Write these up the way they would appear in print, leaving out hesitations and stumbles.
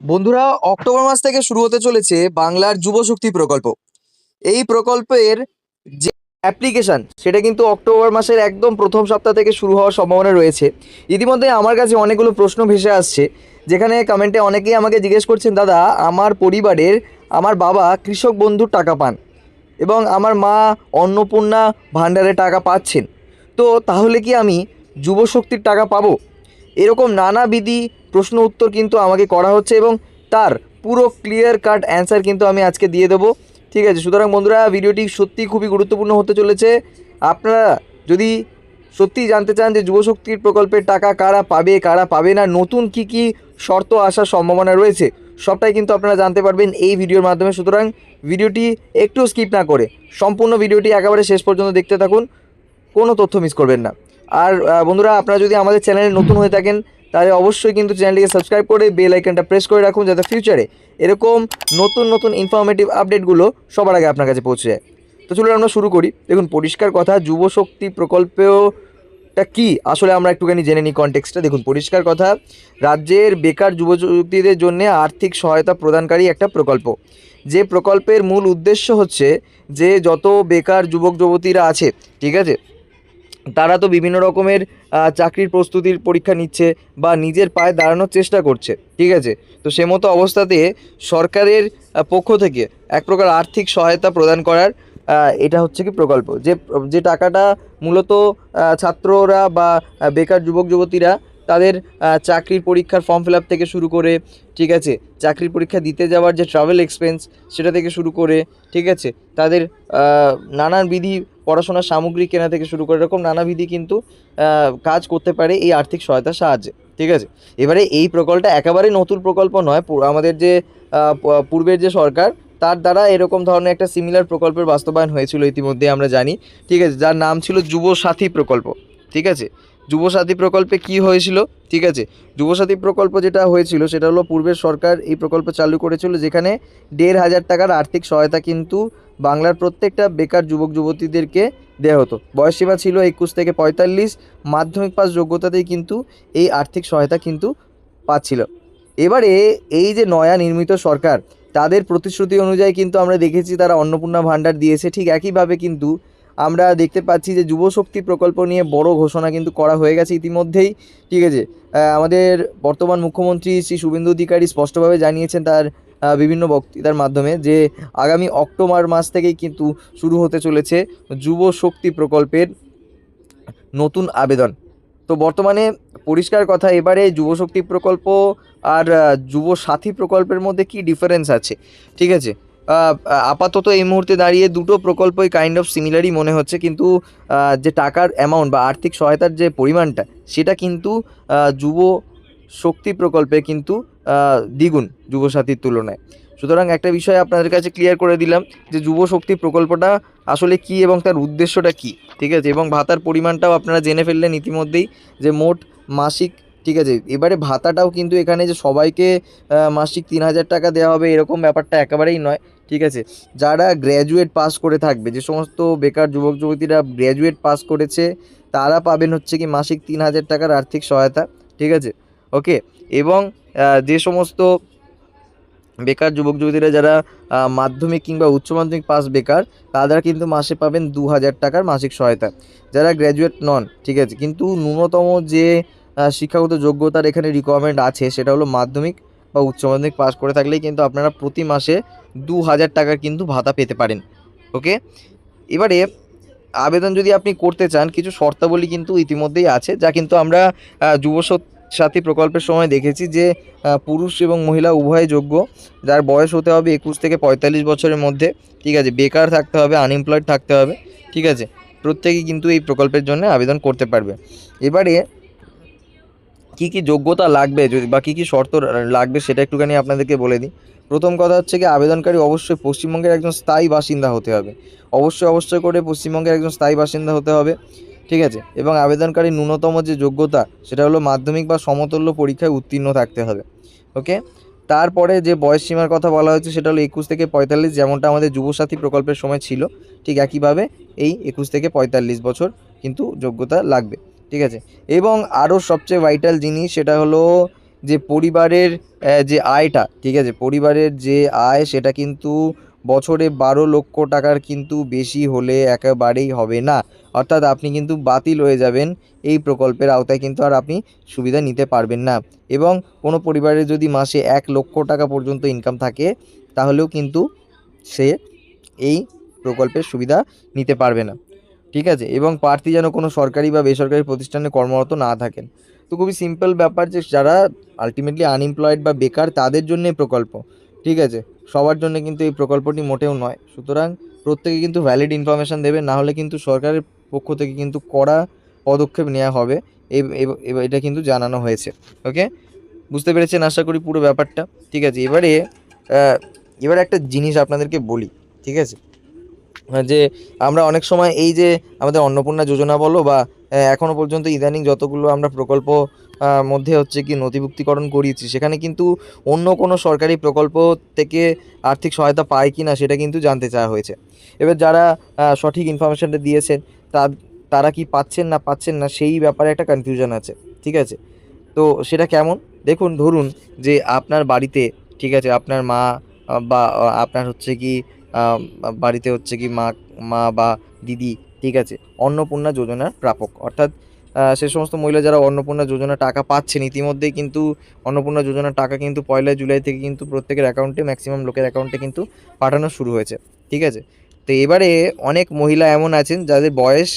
বন্ধুরা, অক্টোবর মাস থেকে শুরু হতে চলেছে বাংলার যুবশক্তি প্রকল্প। এই প্রকল্পের যে অ্যাপ্লিকেশন সেটা কিন্তু অক্টোবর মাসের একদম প্রথম সপ্তাহ থেকে শুরু হওয়ার সম্ভাবনা রয়েছে। ইতিমধ্যে আমার কাছে অনেকগুলো প্রশ্ন ভেসে আসছে, যেখানে কমেন্টে অনেকেই আমাকে জিজ্ঞেস করছেন, দাদা আমার পরিবারের আমার বাবা কৃষক বন্ধুর টাকা পান এবং আমার মা অন্নপূর্ণা ভাণ্ডারে টাকা পাচ্ছেন, তো তাহলে কি আমি যুবশক্তির টাকা পাবো? এরকম নানাবিধি প্রশ্ন উত্তর কিন্তু আমাকে করা হচ্ছে এবং তার পুরো ক্লিয়ার কাট অ্যান্সার কিন্তু আমি আজকে দিয়ে দেবো। ঠিক আছে, সুতরাং বন্ধুরা ভিডিওটি সত্যি খুবই গুরুত্বপূর্ণ হতে চলেছে। আপনারা যদি সত্যিই জানতে চান যে যুবশক্তির প্রকল্পের টাকা কারা পাবে কারা পাবে না, নতুন কি কি শর্ত আসার সম্ভাবনা রয়েছে, সবটাই কিন্তু আপনারা জানতে পারবেন এই ভিডিওর মাধ্যমে। সুতরাং ভিডিওটি একটু স্কিপ না করে সম্পূর্ণ ভিডিওটি একেবারে শেষ পর্যন্ত দেখতে থাকুন, কোনো তথ্য মিস করবেন না। আর বন্ধুরা, আপনারা যদি আমাদের চ্যানেলে নতুন হয়ে থাকেন তাহলে অবশ্যই কিন্তু চ্যানেলটিকে সাবস্ক্রাইব করে বেল আইকনটা প্রেস করে রাখুন, যাতে ফিউচারে এরকম নতুন নতুন ইনফরমেটিভ আপডেটগুলো সবার আগে আপনার কাছে পৌঁছে যায়। তো চলুন আমরা শুরু করি। দেখুন, পরিষ্কার কথা, যুবশক্তি প্রকল্পটা কি আসলে আমরা একটুখানি জেনে নিই কনটেক্সটটা। দেখুন, পরিষ্কার কথা, রাজ্যের বেকার যুবশক্তিদের জন্য আর্থিক সহায়তা প্রদানকারী একটা প্রকল্প। যে প্রকল্পের মূল উদ্দেশ্য হচ্ছে যে যত বেকার যুবক যুবতীরা আছে, ঠিক আছে, তারা তো বিভিন্ন রকমের চাকরির প্রস্তুতির পরীক্ষা নিচ্ছে বা নিজের পায়ে দাঁড়ানোর চেষ্টা করছে, ঠিক আছে। তো সে মতো অবস্থাতে সরকারের পক্ষ থেকে এক প্রকার আর্থিক সহায়তা প্রদান করার এটা হচ্ছে কি প্রকল্প, যে যে টাকাটা মূলত ছাত্ররা বা বেকার যুবক যুবতীরা তাদের চাকরির পরীক্ষার ফর্ম ফিল আপ থেকে শুরু করে, ঠিক আছে, চাকরির পরীক্ষা দিতে যাওয়ার যে ট্রাভেল এক্সপেন্স সেটা থেকে শুরু করে, ঠিক আছে, তাদের নানাবিধি পড়াশোনার সামগ্রী কেনা থেকে শুরু করে এরকম নানাবিধি কিন্তু কাজ করতে পারে এই আর্থিক সহায়তার সাহায্যে, ঠিক আছে। এবারে এই প্রকল্পটা একেবারেই নতুন প্রকল্প নয়, আমাদের যে পূর্বের যে সরকার তার দ্বারা এরকম ধরনের একটা সিমিলার প্রকল্পের বাস্তবায়ন হয়েছিল ইতিমধ্যে আমরা জানি, ঠিক আছে, যার নাম ছিল যুবসাথী প্রকল্প, ঠিক আছে। যুবসাথী প্রকল্পে কি হয়েছিল, ঠিক আছে, যুবসাথী প্রকল্প যেটা হয়েছিল সেটা হলো পূর্বের সরকার এই প্রকল্প চালু করেছিল, যেখানে ১,৫০০ টাকার আর্থিক সহায়তা কিন্তু বাংলার প্রত্যেকটা বেকার যুবক যুবতীদেরকে দেওয়া হতো। বয়সসীমা ছিল ২১ থেকে ৪৫, মাধ্যমিক পাস যোগ্যতাতেই কিন্তু এই আর্থিক সহায়তা কিন্তু পাচ্ছিল। এবারে এই যে নয়া নির্মিত সরকার, তাদের প্রতিশ্রুতি অনুযায়ী কিন্তু আমরা দেখেছি তারা অন্নপূর্ণা ভাণ্ডার দিয়েছে, ঠিক একইভাবে কিন্তু আমরা দেখতে পাচ্ছি যে যুবশক্তি প্রকল্প নিয়ে বড় ঘোষণা কিন্তু করা হয়ে গেছে ইতিমধ্যেই, ঠিক আছে। আমাদের বর্তমান মুখ্যমন্ত্রী শ্রী শুভেন্দু অধিকারী স্পষ্টভাবে জানিয়েছেন তার বিভিন্ন বক্তৃতার মাধ্যমে যে আগামী অক্টোবর মাস থেকেই কিন্তু শুরু হতে চলেছে যুবশক্তি প্রকল্পের নতুন আবেদন। তো বর্তমানে পরিষ্কার কথা, এবারে যুবশক্তি প্রকল্প আর যুবসাথী প্রকল্পের মধ্যে কি ডিফারেন্স আছে, ঠিক আছে। আপাতত এই মুহূর্তে দাঁড়িয়ে দুটো প্রকল্পই কাইন্ড অফ সিমিলারই মনে হচ্ছে, কিন্তু যে টাকার অ্যামাউন্ট বা আর্থিক সহায়তার যে পরিমাণটা সেটা কিন্তু যুব শক্তি প্রকল্পে কিন্তু দ্বিগুণ যুবসাথীর তুলনায়। সুতরাং একটা বিষয় আপনাদের কাছে ক্লিয়ার করে দিলাম যে যুবশক্তি প্রকল্পটা আসলে কি এবং তার উদ্দেশ্যটা কি, ঠিক আছে, এবং ভাতার পরিমাণটাও আপনারা জেনে ফেললেন ইতিমধ্যেই যে মোট মাসিক, ঠিক আছে। এবারে ভাতাটাও কিন্তু এখানে যে সবাইকে মাসিক ৩,০০০ টাকা দেওয়া হবে এরকম ব্যাপারটা একেবারেই নয়, ঠিক আছে। যারা গ্র্যাজুয়েট পাস করে থাকবে, যে সমস্ত বেকার যুবক যুবতীরা গ্র্যাজুয়েট পাস করেছে তারা পাবেন হচ্ছে কি মাসিক ৩,০০০ টাকার আর্থিক সহায়তা, ঠিক আছে, ওকে। এবং যে সমস্ত বেকার যুবক যুবতীরা যারা মাধ্যমিক কিংবা উচ্চ মাধ্যমিক পাস বেকার, তারা কিন্তু মাসে পাবেন ২,০০০ টাকার মাসিক সহায়তা। যারা গ্র্যাজুয়েট নন, ঠিক আছে, কিন্তু ন্যূনতম যে শিক্ষাগত যোগ্যতার এখানে রিকোয়ারমেন্ট আছে সেটা হলো মাধ্যমিক বা উচ্চ মাধ্যমিক পাস করে থাকলেই কিন্তু আপনারা প্রতি মাসে ২,০০০ টাকার কিন্তু ভাতা পেতে পারেন, ওকে। এবারে আবেদন যদি আপনি করতে চান, কিছু শর্তাবলী কিন্তু ইতিমধ্যেই আছে, যা কিন্তু আমরা যুব সাথী প্রকল্পের সময় দেখেছি যে পুরুষ এবং মহিলা উভয় যোগ্য। যার বয়স হতে হবে ২১ থেকে ৪৫ বছরের মধ্যে, ঠিক আছে, বেকার থাকতে হবে, আনএমপ্লয়েড থাকতে হবে, ঠিক আছে, প্রত্যেকেই কিন্তু এই প্রকল্পের জন্য আবেদন করতে পারবে। এবারে কী কী যোগ্যতা লাগবে বা কী কী শর্ত লাগবে সেটা একটুখানি আপনাদেরকে বলে দিই। প্রথম কথা হচ্ছে কি, আবেদনকারী অবশ্যই পশ্চিমবঙ্গের একজন স্থায়ী বাসিন্দা হতে হবে, অবশ্যই করে পশ্চিমবঙ্গের একজন স্থায়ী বাসিন্দা হতে হবে, ঠিক আছে। এবং আবেদনকারী ন্যূনতম যে যোগ্যতা সেটা হলো মাধ্যমিক বা সমতুল্য পরীক্ষায় উত্তীর্ণ থাকতে হবে, ওকে। তারপরে যে বয়সসীমার কথা বলা হয়েছে সেটা হলো ২১ থেকে ৪৫, যেমনটা আমাদের যুবসাথী প্রকল্পের সময় ছিল, ঠিক একইভাবে এই ২১ থেকে ৪৫ বছর কিন্তু যোগ্যতা লাগবে, ঠিক আছে। এবং আরও সবচেয়ে ভাইটাল জিনিস সেটা হলো যে পরিবারের যে আয়টা, ঠিক আছে, পরিবারের যে আয় সেটা কিন্তু বছরে 12 লক্ষ টাকার কিন্তু বেশি হলে একেবারেই হবে না। অর্থাৎ আপনি কিন্তু বাতিল হয়ে যাবেন, এই প্রকল্পের আওতায় কিন্তু আর আপনি সুবিধা নিতে পারবেন না। এবং কোনো পরিবারের যদি মাসে 1 লক্ষ টাকা পর্যন্ত ইনকাম থাকে তাহলেও কিন্তু সে এই প্রকল্পের সুবিধা নিতে পারবে না, ঠিক আছে। এবং প্রার্থী যেন কোনো সরকারি বা বেসরকারি প্রতিষ্ঠানে কর্মরত না থাকেন। তো খুবই সিম্পল ব্যাপার যে যারা আলটিমেটলি আনএমপ্লয়েড বা বেকার তাদের জন্য এই প্রকল্প, ঠিক আছে, সবার জন্য কিন্তু এই প্রকল্পটি মোটেও নয়। সুতরাং প্রত্যেকে কিন্তু ভ্যালিড ইনফরমেশান দেবে, না হলে কিন্তু সরকারের পক্ষ থেকে কিন্তু কড়া পদক্ষেপ নেওয়া হবে, এটা কিন্তু জানানো হয়েছে। ওকে, বুঝতে পেরেছেন আশা করি পুরো ব্যাপারটা, ঠিক আছে। এবারে একটা জিনিস আপনাদেরকে বলি, ঠিক আছে, যে আমরা অনেক সময় এই যে আমাদের অন্নপূর্ণা যোজনা বলো বা এখনও পর্যন্ত ইদানিং যতগুলো আমরা প্রকল্প মধ্যে হচ্ছে কি নথিভুক্তিকরণ করিয়েছি, সেখানে কিন্তু অন্য কোনো সরকারি প্রকল্প থেকে আর্থিক সহায়তা পায় কি না সেটা কিন্তু জানতে চাওয়া হয়েছে। এবার যারা সঠিক ইনফরমেশানটা দিয়েছেন তারা কি পাচ্ছেন না সেই ব্যাপারে একটা কনফিউশন আছে, ঠিক আছে। তো সেটা কেমন, দেখুন, ধরুন যে আপনার বাড়িতে, ঠিক আছে, আপনার মা বা আপনার হচ্ছে কি আম বাড়িতে হচ্ছে কি মা মা বা দিদি, ঠিক আছে, অন্নপূর্ণা যোজনার প্রাপক। অর্থাৎ সে সমস্ত মহিলা যারা অন্নপূর্ণা যোজনার টাকা পাচ্ছেন ইতিমধ্যেই, কিন্তু অন্নপূর্ণা যোজনার টাকা কিন্তু 1 জুলাই থেকে কিন্তু প্রত্যেকের অ্যাকাউন্টে, ম্যাক্সিমাম লোকের অ্যাকাউন্টে কিন্তু পাঠানো শুরু হয়েছে, ঠিক আছে। তো এবারে অনেক মহিলা এমন আছেন যাদের বয়স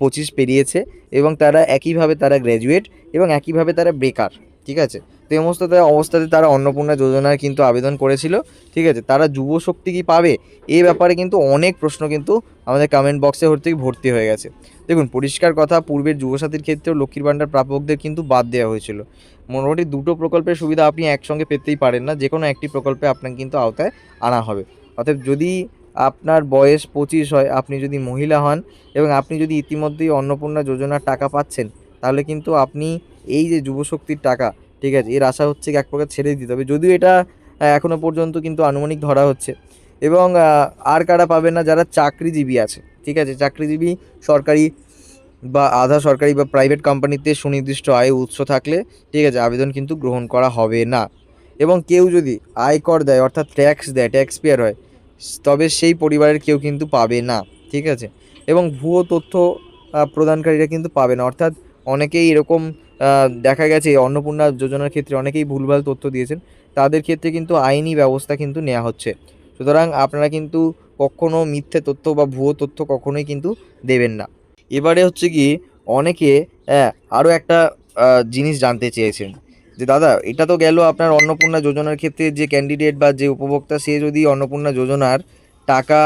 25 পেরিয়েছে এবং তারা একইভাবে তারা গ্র্যাজুয়েট এবং একইভাবে তারা বেকার, ঠিক আছে। তো এই অবস্থাতে তারা অন্নপূর্ণা যোজনার কিন্তু আবেদন করেছিল, ঠিক আছে। তারা যুবশক্তি কি পাবে, এই ব্যাপারে কিন্তু অনেক প্রশ্ন কিন্তু আমাদের কমেন্ট বক্সে ভর্তি হয়ে গেছে। দেখুন, পরিষ্কার কথা, পূর্বের যুবসাথীর ক্ষেত্রেও লক্ষ্মীর ভাণ্ডার প্রাপকদের কিন্তু বাদ দেওয়া হয়েছিল। মোটামুটি দুটো প্রকল্পের সুবিধা আপনি একসঙ্গে পেতেই পারেন না, যে কোনো একটি প্রকল্পে আপনাকে কিন্তু আওতায় আনা হবে। অতএব যদি আপনার বয়স 25 হয়, আপনি যদি মহিলা হন এবং আপনি যদি ইতিমধ্যেই অন্নপূর্ণা যোজনার টাকা পাচ্ছেন, তাহলে কিন্তু আপনি এই যে যুবশক্তির টাকা, ঠিক আছে, এর আশা হচ্ছে এক প্রকার ছেড়ে দিতে হবে, যদিও এটা এখনও পর্যন্ত কিন্তু আনুমানিক ধরা হচ্ছে। এবং আর কারা পাবে না, যারা চাকরিজীবী আছে, ঠিক আছে, চাকরিজীবী, সরকারি বা আধা সরকারি বা প্রাইভেট কোম্পানিতে সুনির্দিষ্ট আয় উৎস থাকলে, ঠিক আছে, আবেদন কিন্তু গ্রহণ করা হবে না। এবং কেউ যদি আয়কর দেয়, অর্থাৎ ট্যাক্স পেয়ার হয়, তবে সেই পরিবারের কেউ কিন্তু পাবে না, ঠিক আছে। এবং ভুয়ো তথ্য প্রদানকারীরা কিন্তু পাবে না, অর্থাৎ অনেকেই এরকম দেখা গেছে অন্নপূর্ণা যোজনার ক্ষেত্রে অনেকেই ভুলভাল তথ্য দিয়েছেন, তাদের ক্ষেত্রে কিন্তু আইনি ব্যবস্থা কিন্তু নেওয়া হচ্ছে। সুতরাং আপনারা কিন্তু কখনো মিথ্যে তথ্য বা ভুয়ো তথ্য কখনোই কিন্তু দেবেন না। এবারে হচ্ছে কি, অনেকে আরও একটা জিনিস জানতে চেয়েছেন যে দাদা, এটা তো গেল আপনার অন্নপূর্ণা যোজনার ক্ষেত্রে যে ক্যান্ডিডেট বা যে উপভোক্তা সে যদি অন্নপূর্ণা যোজনার টাকা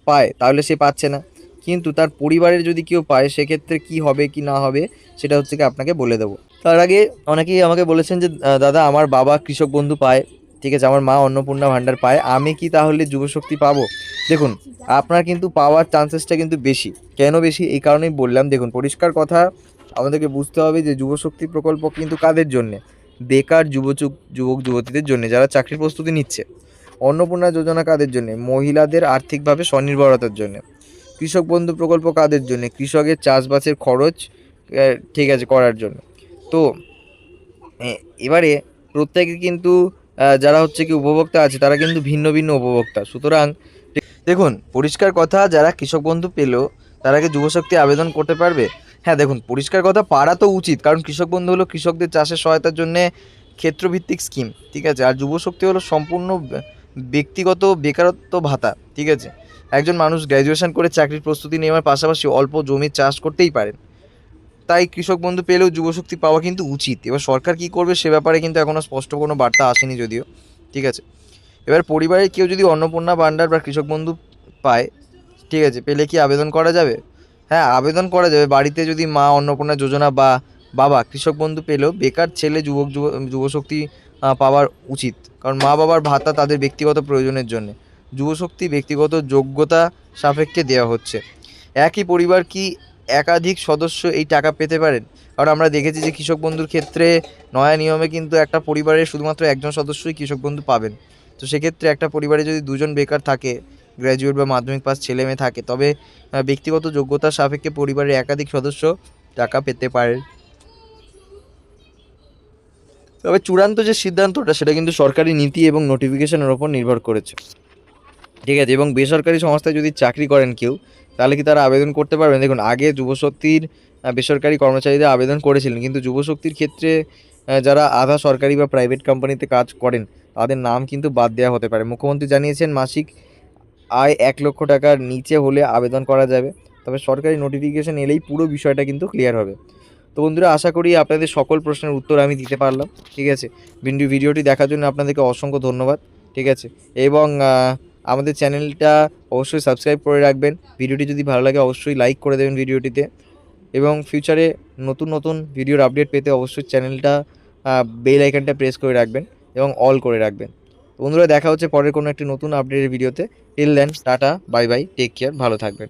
পায় তাহলে সে পাচ্ছে না, কিন্তু তার পরিবারের যদি কেউ পায় সেক্ষেত্রে কি হবে কি না হবে সেটা হচ্ছে কি আপনাকে বলে দেবো। তার আগে অনেকেই আমাকে বলেছেন যে দাদা, আমার বাবা কৃষক বন্ধু পায়, ঠিক আছে, আমার মা অন্নপূর্ণা ভাণ্ডার পায়, আমি কি তাহলে যুবশক্তি পাবো? দেখুন, আপনার কিন্তু পাওয়ার চান্সেসটা কিন্তু বেশি। কেন বেশি, এই কারণেই বললাম। দেখুন, পরিষ্কার কথা, আমাদেরকে বুঝতে হবে যে যুবশক্তি প্রকল্প কিন্তু কাদের জন্যে, বেকার যুবক যুবতীদের জন্য যারা চাকরির প্রস্তুতি নিচ্ছে। অন্নপূর্ণা যোজনা কাদের জন্যে, মহিলাদের আর্থিকভাবে স্বনির্ভরতার জন্য। কৃষক বন্ধু প্রকল্প কাদের জন্য, কৃষকের চাষবাসের খরচ ঠিক আছে করার জন্য। তো এবারে প্রত্যেকে কিন্তু যারা হচ্ছে কি উপভোক্তা আছে তারা কিন্তু ভিন্ন ভিন্ন উপভোক্তা। সুতরাং দেখুন, পরিষ্কার কথা, যারা কৃষক বন্ধু পেলো তারা কি যুবশক্তি আবেদন করতে পারবে? হ্যাঁ, দেখুন, পরিষ্কার কথা, পারা তো উচিত, কারণ কৃষক বন্ধু হলো কৃষকদের চাষের সহায়তার জন্যে ক্ষেত্রভিত্তিক স্কিম, ঠিক আছে। আর যুবশক্তি হলো সম্পূর্ণ ব্যক্তিগত বেকারত্ব ভাতা, ঠিক আছে। একজন মানুষ গ্র্যাজুয়েশন করে চাকরির প্রস্তুতি নেওয়ার পাশাপাশি অল্প জমি চাষ করতেই পারেন। তাই কৃষক বন্ধু পেলেও যুবশক্তি পাওয়া কিন্তু উচিত। এবার সরকার কী করবে সে ব্যাপারে কিন্তু এখনও স্পষ্ট কোনো বার্তা আসেনি যদিও, ঠিক আছে। এবার পরিবারের কেউ যদি অন্নপূর্ণা ভাণ্ডার বা কৃষক বন্ধু পায়, ঠিক আছে, পেলে কি আবেদন করা যাবে? হ্যাঁ, আবেদন করা যাবে। বাড়িতে যদি মা অন্নপূর্ণা যোজনা বা বাবা কৃষক বন্ধু পেলেও বেকার ছেলে যুবশক্তি পাওয়ার উচিত, কারণ মা বাবার ভাতা তাদের ব্যক্তিগত প্রয়োজনের জন্য, যুবশক্তি ব্যক্তিগত যোগ্যতা সাপেক্ষে দেওয়া হচ্ছে। একই পরিবার কি একাধিক সদস্য এই টাকা পেতে পারেন? কারণ আমরা দেখেছি যে কৃষক বন্ধুর ক্ষেত্রে নয়া নিয়মে কিন্তু একটা পরিবারের শুধুমাত্র একজন সদস্যই কৃষক বন্ধু পাবেন। তো সেক্ষেত্রে একটা পরিবারে যদি দুজন বেকার থাকে, গ্র্যাজুয়েট বা মাধ্যমিক পাস ছেলে মেয়ে থাকে, তবে ব্যক্তিগত যোগ্যতার সাপেক্ষে পরিবারের একাধিক সদস্য টাকা পেতে পারে। তবে চূড়ান্ত যে সিদ্ধান্তটা সেটা কিন্তু সরকারি নীতি এবং নোটিফিকেশনের ওপর নির্ভর করেছে, ঠিক আছে। এবং বেসরকারি সংস্থায় যদি চাকরি করেন কেউ, তাহলে কি তারা আবেদন করতে পারবেন? দেখুন, আগে যুবশক্তির বেসরকারি কর্মচারীদের আবেদন করেছিলেন, কিন্তু যুবশক্তির ক্ষেত্রে যারা আধা সরকারি বা প্রাইভেট কোম্পানিতে কাজ করেন তাদের নাম কিন্তু বাদ দেওয়া হতে পারে। মুখ্যমন্ত্রী জানিয়েছেন মাসিক আয় 1 লক্ষ টাকার নিচে হলে আবেদন করা যাবে। তবে সরকারি নোটিফিকেশন এলেই পুরো বিষয়টা কিন্তু ক্লিয়ার হবে। তো বন্ধুরা, আশা করি আপনাদের সকল প্রশ্নের উত্তর আমি দিতে পারলাম, ঠিক আছে। ভিডিওটি দেখার জন্য আপনাদেরকে অসংখ্য ধন্যবাদ, ঠিক আছে। এবং আমাদের চ্যানেলটা অবশ্যই সাবস্ক্রাইব করে রাখবেন। ভিডিওটি যদি ভালো লাগে অবশ্যই লাইক করে দেবেন ভিডিওটিতে। এবং ফিউচারে নতুন নতুন ভিডিওর আপডেট পেতে অবশ্যই চ্যানেলটা বেল আইকনটা প্রেস করে রাখবেন এবং অল করে রাখবেন। তো বন্ধুরা, দেখা হচ্ছে পরের কোনো একটি নতুন আপডেটের ভিডিওতে। Till then, tata, bye bye, take care, ভালো থাকবেন।